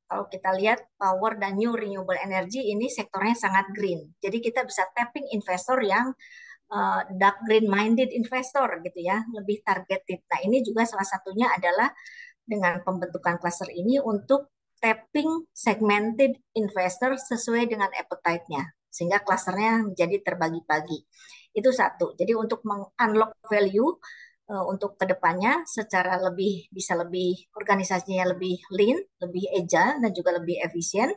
Kalau kita lihat power dan new renewable energy ini sektornya sangat green. Jadi kita bisa tapping investor yang dark green minded investor gitu ya, lebih targeted. Nah, ini juga salah satunya adalah dengan pembentukan cluster ini untuk tapping segmented investor sesuai dengan appetite-nya, sehingga klasternya menjadi terbagi-bagi. Itu satu. Jadi untuk meng-unlock value untuk kedepannya secara bisa lebih organisasinya lebih lean, lebih agile, dan juga lebih efisien.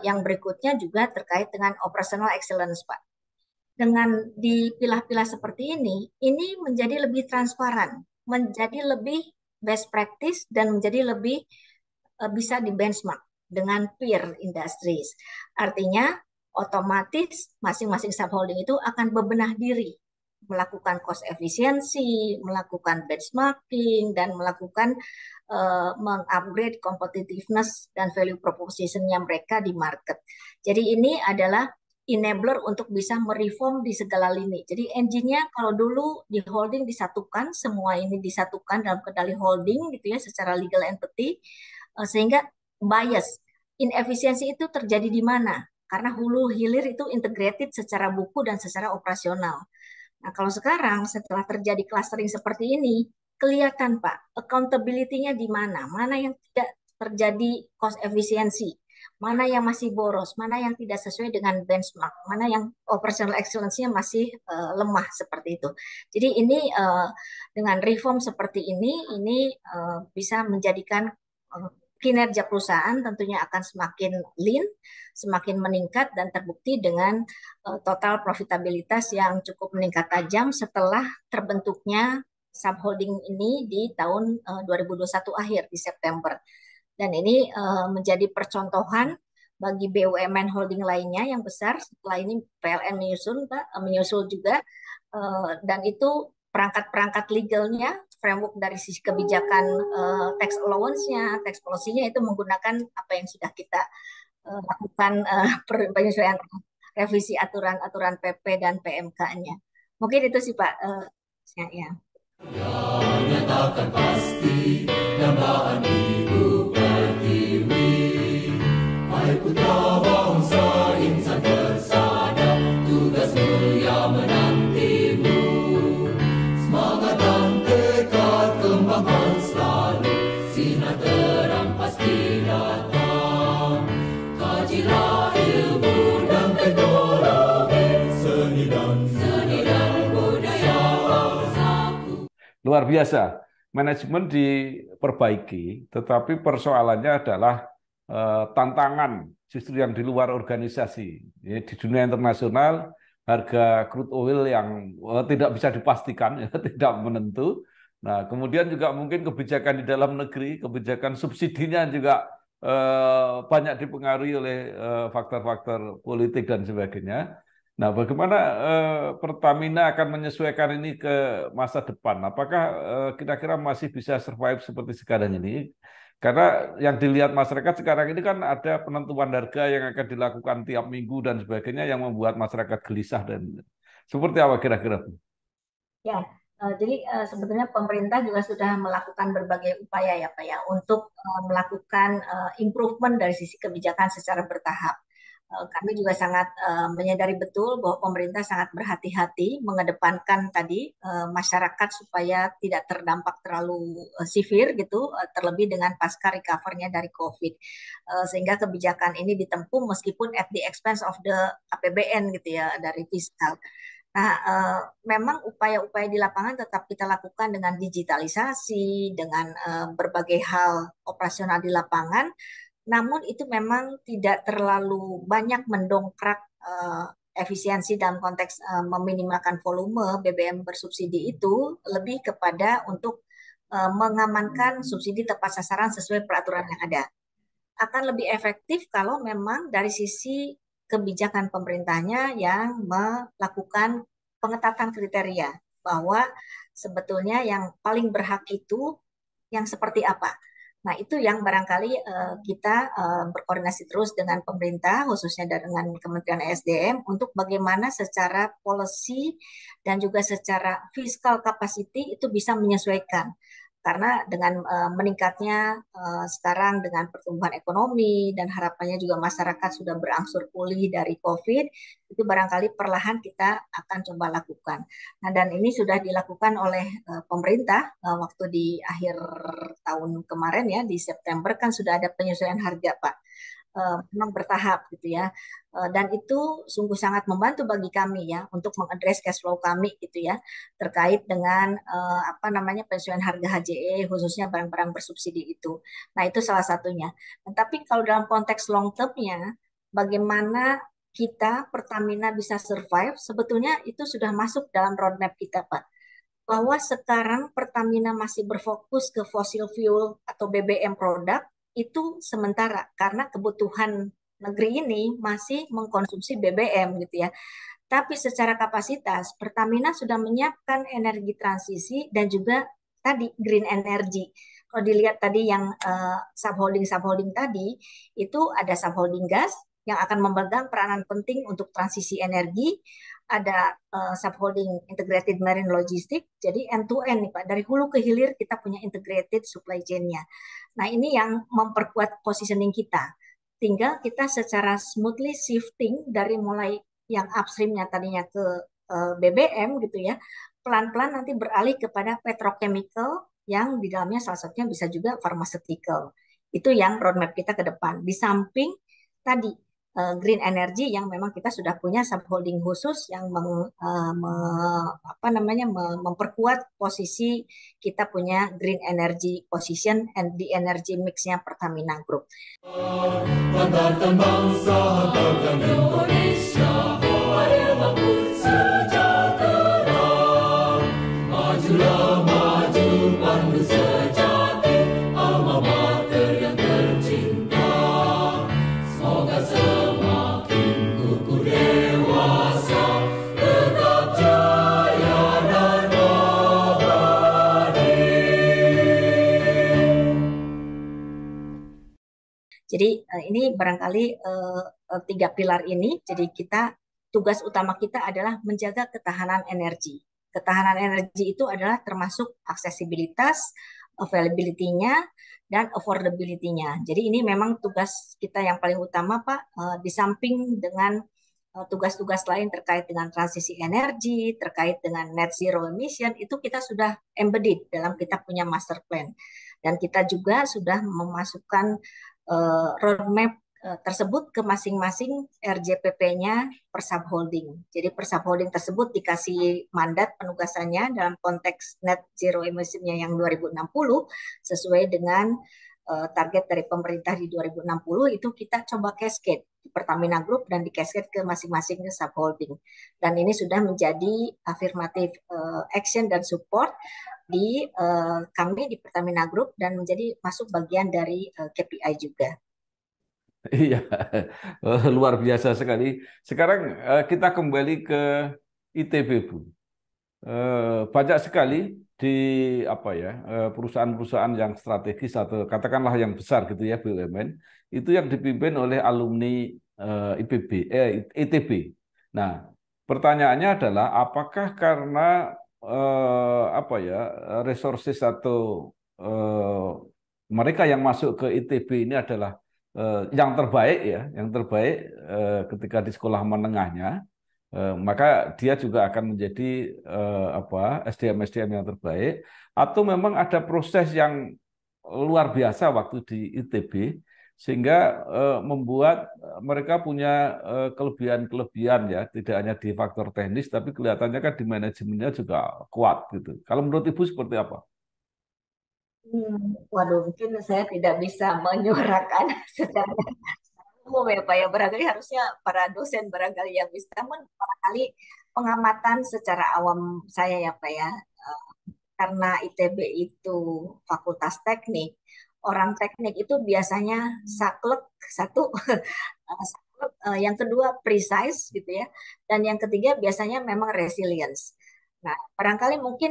Yang berikutnya juga terkait dengan operational excellence, Pak. Dengan dipilah-pilah seperti ini menjadi lebih transparan, menjadi lebih best practice, dan menjadi lebih bisa di benchmark dengan peer industries. Artinya otomatis masing-masing subholding itu akan bebenah diri, melakukan cost efisiensi, melakukan benchmarking, dan melakukan mengupgrade competitiveness dan value proposition-nya mereka di market. Jadi ini adalah enabler untuk bisa mereform di segala lini. Jadi engine-nya kalau dulu di holding disatukan, semua ini disatukan dalam kendali holding gitu ya, secara legal entity, sehingga bias, inefisiensi itu terjadi di mana? Karena hulu hilir itu integrated secara buku dan secara operasional. Nah, kalau sekarang setelah terjadi clustering seperti ini, kelihatan Pak, accountability-nya di mana? Mana yang tidak terjadi cost efisiensi? Mana yang masih boros? Mana yang tidak sesuai dengan benchmark? Mana yang operational excellence-nya masih lemah seperti itu. Jadi ini dengan reform seperti ini bisa menjadikan kinerja perusahaan tentunya akan semakin lean, semakin meningkat, dan terbukti dengan total profitabilitas yang cukup meningkat tajam setelah terbentuknya subholding ini di tahun 2021 akhir di September. Dan ini menjadi percontohan bagi BUMN holding lainnya yang besar. Setelah ini PLN menyusul juga, dan itu perangkat-perangkat legalnya, framework dari sisi kebijakan tax allowance-nya, tax policy-nya itu menggunakan apa yang sudah kita lakukan penyesuaian revisi aturan-aturan PP dan PMK-nya. Mungkin itu sih Pak. Ya. Nyatakan pasti dambaan Ibu Pertiwi, hai putra bangsa insan bersada, tugas mulia menantimu. Semangat dan tekad kembangkan selalu, sinar terang pasti datang. Kajilah ilmu dan teknologi, seni dan budaya bangsaku. Luar biasa. Manajemen diperbaiki, tetapi persoalannya adalah tantangan justru yang di luar organisasi. Ya, di dunia internasional, harga crude oil yang tidak bisa dipastikan, ya, tidak menentu. Nah, kemudian juga mungkin kebijakan di dalam negeri, kebijakan subsidinya juga banyak dipengaruhi oleh faktor-faktor politik dan sebagainya. Nah, bagaimana Pertamina akan menyesuaikan ini ke masa depan? Apakah kira-kira masih bisa survive seperti sekarang ini? Karena yang dilihat masyarakat sekarang ini kan ada penentuan harga yang akan dilakukan tiap minggu dan sebagainya yang membuat masyarakat gelisah dan seperti apa kira-kira? Ya, jadi sebetulnya pemerintah juga sudah melakukan berbagai upaya ya Pak ya untuk melakukan improvement dari sisi kebijakan secara bertahap. Kami juga sangat menyadari betul bahwa pemerintah sangat berhati-hati mengedepankan tadi masyarakat supaya tidak terdampak terlalu severe gitu, terlebih dengan pasca recover-nya dari COVID. Sehingga kebijakan ini ditempuh meskipun at the expense of the APBN gitu ya, dari fiskal. Nah, memang upaya-upaya di lapangan tetap kita lakukan dengan digitalisasi, dengan berbagai hal operasional di lapangan, namun itu memang tidak terlalu banyak mendongkrak efisiensi dalam konteks meminimalkan volume BBM bersubsidi itu, lebih kepada untuk mengamankan subsidi tepat sasaran sesuai peraturan yang ada. Akan lebih efektif kalau memang dari sisi kebijakan pemerintahnya yang melakukan pengetatan kriteria bahwa sebetulnya yang paling berhak itu yang seperti apa. Nah, itu yang barangkali kita berkoordinasi terus dengan pemerintah, khususnya dengan Kementerian ESDM, untuk bagaimana secara policy dan juga secara fiscal capacity itu bisa menyesuaikan. Karena dengan meningkatnya sekarang dengan pertumbuhan ekonomi dan harapannya juga masyarakat sudah berangsur pulih dari COVID, itu barangkali perlahan kita akan coba lakukan. Nah, dan ini sudah dilakukan oleh pemerintah waktu di akhir tahun kemarin ya, di September kan sudah ada penyesuaian harga, Pak. Memang bertahap gitu ya. Dan itu sungguh sangat membantu bagi kami ya untuk mengadres cash flow kami gitu ya terkait dengan apa namanya penyesuaian harga HJE khususnya barang-barang bersubsidi itu. Nah, itu salah satunya. Tapi kalau dalam konteks long term-nya bagaimana kita Pertamina bisa survive sebetulnya itu sudah masuk dalam roadmap kita, Pak. Bahwa sekarang Pertamina masih berfokus ke fossil fuel atau BBM produk itu sementara karena kebutuhan negeri ini masih mengkonsumsi BBM gitu ya. Tapi secara kapasitas Pertamina sudah menyiapkan energi transisi dan juga tadi green energy. Kalau dilihat tadi yang subholding tadi itu ada subholding gas yang akan memegang peranan penting untuk transisi energi, ada subholding integrated marine logistic, jadi end to end nih Pak, dari hulu ke hilir kita punya integrated supply chain-nya. Nah, ini yang memperkuat positioning kita. Tinggal kita secara smoothly shifting dari mulai yang upstreamnya tadinya ke BBM gitu ya, pelan-pelan nanti beralih kepada petrochemical yang di dalamnya salah satunya bisa juga pharmaceutical. Itu yang roadmap kita ke depan. Di samping tadi green energy yang memang kita sudah punya subholding khusus yang memperkuat posisi kita punya green energy position and the energy mix-nya Pertamina Group. Banggakan bangsa, banggakan Indonesia, mari bangun sejahtera. Majulah maju, pandu sejati, alma mater yang tercinta. Semoga semakin kukuh dewasa, tetap jaya dan abadi. Jadi ini barangkali tiga pilar ini. Jadi tugas utama kita adalah menjaga ketahanan energi. Ketahanan energi itu adalah termasuk aksesibilitas, availability-nya, dan affordability-nya. Jadi ini memang tugas kita yang paling utama, Pak. Di samping dengan tugas-tugas lain terkait dengan transisi energi, terkait dengan net zero emission, itu kita sudah embedded dalam kita punya master plan. Dan kita juga sudah memasukkan roadmap tersebut ke masing-masing RJPP-nya per subholding. Jadi per subholding tersebut dikasih mandat penugasannya dalam konteks net zero emission-nya yang 2060 sesuai dengan target dari pemerintah di 2060 itu kita coba cascade di Pertamina Group dan di cascade ke masing-masing subholding. Dan ini sudah menjadi affirmative action dan support di kami di Pertamina Group dan menjadi masuk bagian dari KPI juga. Iya, luar biasa sekali. Sekarang kita kembali ke ITB, Bu. Banyak sekali di perusahaan-perusahaan yang strategis atau katakanlah yang besar gitu ya BUMN itu yang dipimpin oleh alumni ITB. Nah, pertanyaannya adalah apakah karena resources atau mereka yang masuk ke ITB ini adalah yang terbaik ya, ketika di sekolah menengahnya, maka dia juga akan menjadi SDM yang terbaik, atau memang ada proses yang luar biasa waktu di ITB sehingga membuat mereka punya kelebihan-kelebihan ya, tidak hanya di faktor teknis tapi kelihatannya kan di manajemennya juga kuat gitu. Kalau menurut Ibu seperti apa? Waduh, mungkin saya tidak bisa menyuarakan secara umum ya Pak ya. Barangkali harusnya para dosen barangkali yang bisa. Namun barangkali pengamatan secara awam saya ya Pak ya. Karena ITB itu fakultas teknik, orang teknik itu biasanya saklek satu, saklek, yang kedua precise gitu ya, dan yang ketiga biasanya memang resilience. Nah, barangkali mungkin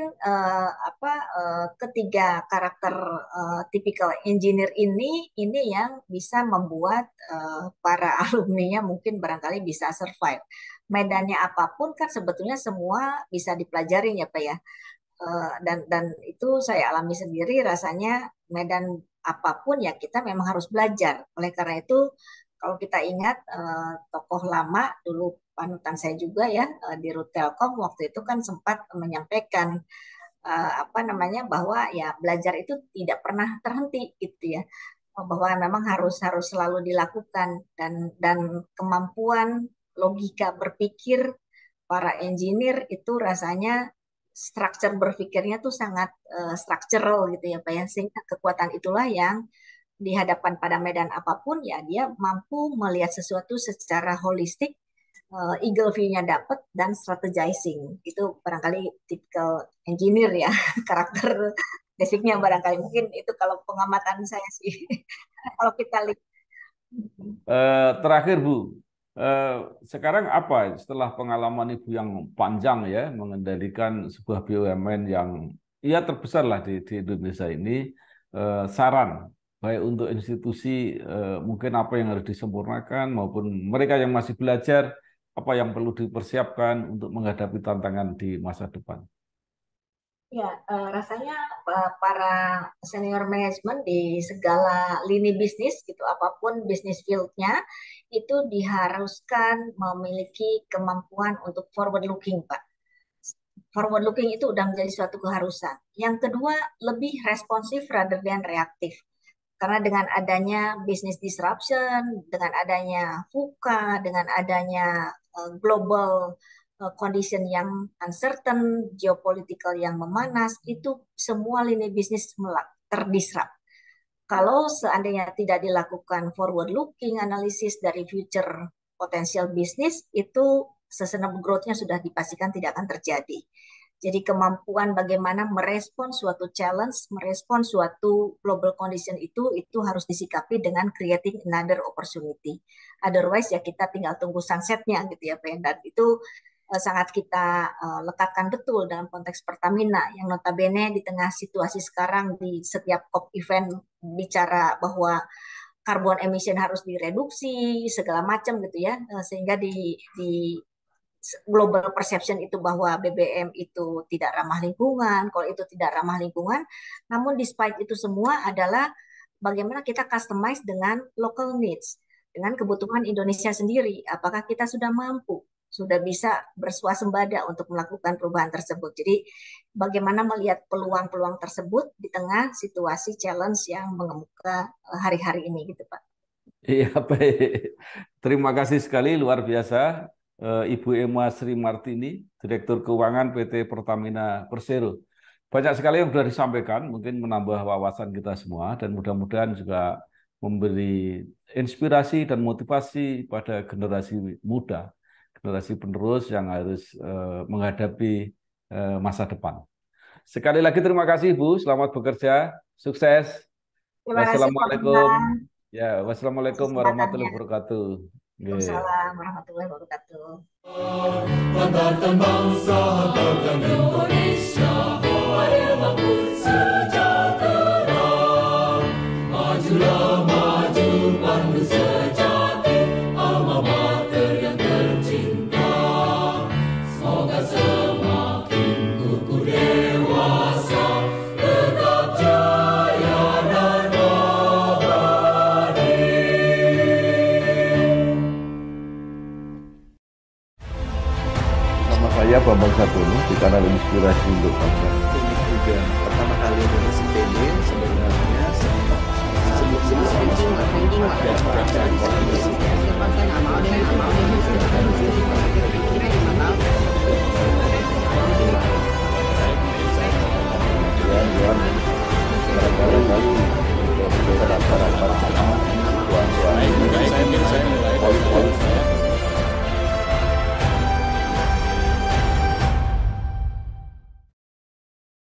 ketiga karakter tipikal engineer ini yang bisa membuat para alumninya mungkin barangkali bisa survive. Medannya apapun kan sebetulnya semua bisa dipelajari ya Pak ya. Dan itu saya alami sendiri, rasanya medan apapun ya kita memang harus belajar. Oleh karena itu kalau kita ingat tokoh lama dulu panutan saya juga ya di Rut Telkom waktu itu kan sempat menyampaikan apa namanya bahwa ya belajar itu tidak pernah terhenti gitu ya, bahwa memang harus harus selalu dilakukan, dan kemampuan logika berpikir para engineer itu rasanya struktur berpikirnya tuh sangat structural gitu ya Pak ya, sehingga kekuatan itulah yang dihadapkan pada medan apapun ya dia mampu melihat sesuatu secara holistik, eagle view-nya dapat, dan strategizing itu barangkali tipikal engineer ya karakter basicnya barangkali, mungkin itu kalau pengamatan saya sih. Kalau kita lihat Terakhir Bu, sekarang apa setelah pengalaman Ibu yang panjang ya mengendalikan sebuah BUMN yang ya terbesar lah di Indonesia ini, saran baik untuk institusi mungkin apa yang harus disempurnakan maupun mereka yang masih belajar apa yang perlu dipersiapkan untuk menghadapi tantangan di masa depan? ya, rasanya para senior manajemen di segala lini bisnis gitu, apapun bisnis field-nya, itu diharuskan memiliki kemampuan untuk forward looking, Pak. Forward looking itu udah menjadi suatu keharusan. Yang kedua, lebih responsif rather than reaktif. Karena dengan adanya business disruption, dengan adanya VUCA, dengan adanya global condition yang uncertain, geopolitical yang memanas, itu semua lini bisnis terdisrupt. Kalau seandainya tidak dilakukan forward looking analisis dari future potential bisnis, itu sustainable growth-nya sudah dipastikan tidak akan terjadi. Jadi kemampuan bagaimana merespon suatu challenge, merespon suatu global condition itu harus disikapi dengan creating another opportunity. Otherwise ya kita tinggal tunggu sunsetnya gitu ya Pak. Dan itu sangat kita lekatkan betul dalam konteks Pertamina yang notabene di tengah situasi sekarang di setiap COP event bicara bahwa carbon emission harus direduksi segala macam gitu ya, sehingga di global perception itu bahwa BBM itu tidak ramah lingkungan, kalau itu tidak ramah lingkungan, namun despite itu semua adalah bagaimana kita customize dengan local needs, dengan kebutuhan Indonesia sendiri, apakah kita sudah mampu, sudah bisa bersuasembada untuk melakukan perubahan tersebut. Jadi bagaimana melihat peluang-peluang tersebut di tengah situasi challenge yang mengemuka hari-hari ini gitu Pak. Iya, baik. Terima kasih sekali, luar biasa. Ibu Emma Sri Martini, Direktur Keuangan PT Pertamina Persero. Banyak sekali yang sudah disampaikan, mungkin menambah wawasan kita semua, dan mudah-mudahan juga memberi inspirasi dan motivasi pada generasi muda, generasi penerus yang harus menghadapi masa depan. Sekali lagi terima kasih Bu, selamat bekerja, sukses. Wassalamualaikum. Ya, wassalamualaikum warahmatullahi wabarakatuh. Waalaikumsalam warahmatullahi wabarakatuh. Banggakan bangsa, banggakan Indonesia, adil makmur sejahtera. Majulah maju pandu sejati, alma mater yang tercinta. Semoga semakin kukuh dewasa, tetap jaya dan abadi. Nama saya Bambang Sapono di kanal Inspirasi untuk Bangsa. Ini juga pertama kali menulis IPB sebenarnya sebelum ada